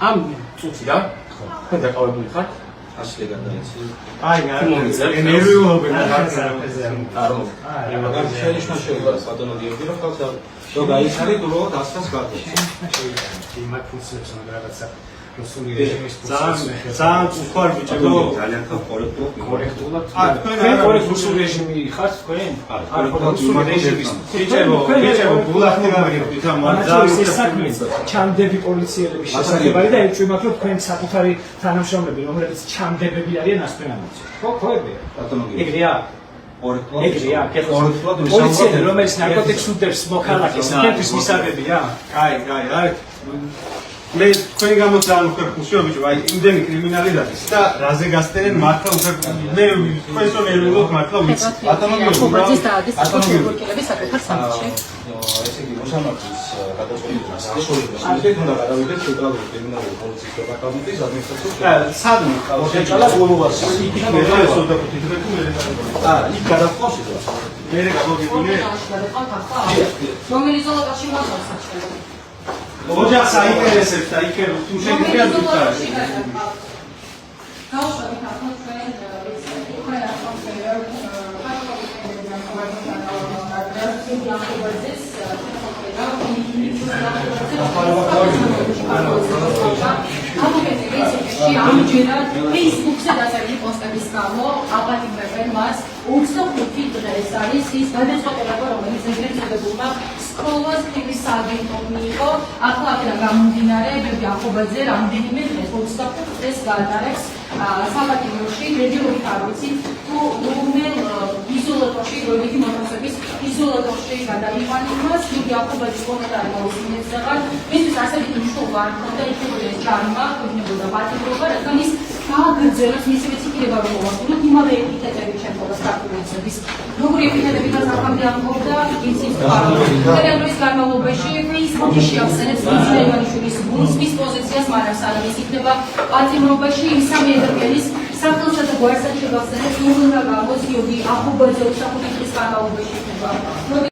ამ წუთი რა თქვენ დაკავებული ხართ ასლი გადაიცი აი ნერვიულობენ შენიშნა შეიძლება ბატონო დიოდი რომ ხალხს რომ გაიცანი დრო დასას გადაიცი იმათ ფუნქციებს უნდა რაღაცა რუსული რეჟიმის ძალიან უხარ ბიჭებო ძალიან კორექტულად თქვენ რუსული რეჟიმი ხართ თქვენ რუსული რეჟიმის ბიჭებო ბულახი გამიგეთ ამ ძალიან ჩამდები პოლიციელების შესაძლებელი და ეჭვმაქ რომ თქვენ საკუთარი თანამშრომლები რომლებიც ჩამდებები არიან ასწრენამოწი ხო ბატონო ეგრეა ეგრეა კორექტულად პოლიციელი რომელიც ნარკოტიკს უდევს მოქალაქეს თქვენთვის მისაღებია აი მე თქვენი გამო ძალიან უხერხულშია ბიჭო აი იმდენი კრიმინალიტეტის და რაზე გასწრენ მართლა უხერხული მე თქვენს ნერვიულობ მართლა ვიცი ბატონო ხუბაძის დაადის საკუთრებულები საკუთარ სამში ესე იგი მოსამართლის გადაწყვეტილება საშუალებას უნდა გადავიდეთ ცენტრალური კრიმინალური პოლიციის დეპარტამენტის ადმინისტრაციულ სადმე შეჭალა გულოვასი მე ესოდა ფუტიტრეკუ მე იქ გადავყავს ეს მე გავიგებინე რომელიც ზოლოტაში მოხდა ოჯახს აინტერესებს და იქ თუ შეგიძლია ვიქცარი გავუშვებით ახლა ჩვენ უკრაინა ამჯერად Facebook-ზე დაწერილი პოსტების გამო აპატიმრებენ მას 25 დღეს არის ის გადაწყვეტილება რომელიც ეგრეთებულმა სკოლას ფილის სააგენტომ მიიღო ახლა აქედან გამომდინარე ბები ახობაძე რამდენიმე დღეს 25 დღეს გაატარებს საპატიმროში რეგულარულად არ ვიცი თუ რომელ იზოლატორში როლიქი მოხსების იზოლატორში გადაიყვანოს ბები ახობაძის კომენტარი მოусმინეს ზღარ მისთვის ასეთი მნიშვნელობა არ ქონდა იქნებოდა ეს ჯარმა იქნებოდა პატიმრობა რადგან ის გააგრძელებს მისივე ციკირება რომ მოვასრულოთ იმავე ეპითეტები შემდგომ საკუთრების როგორი ეპითეტები გასახამდა ამბობდა იცის ფერმერის განმავლობაში Facebook-ში შეახსენებს ნინა ივანიშვილის გუნდს მის პოზიციას მაგრამ სანამ ის იქნება პატიმრობაში ისამი ევროპელის სახელსა და გვარსაც შეგახსენებს უნდა გამოს იოგი ახობაძე 25 დღის განმავლობაში იქნება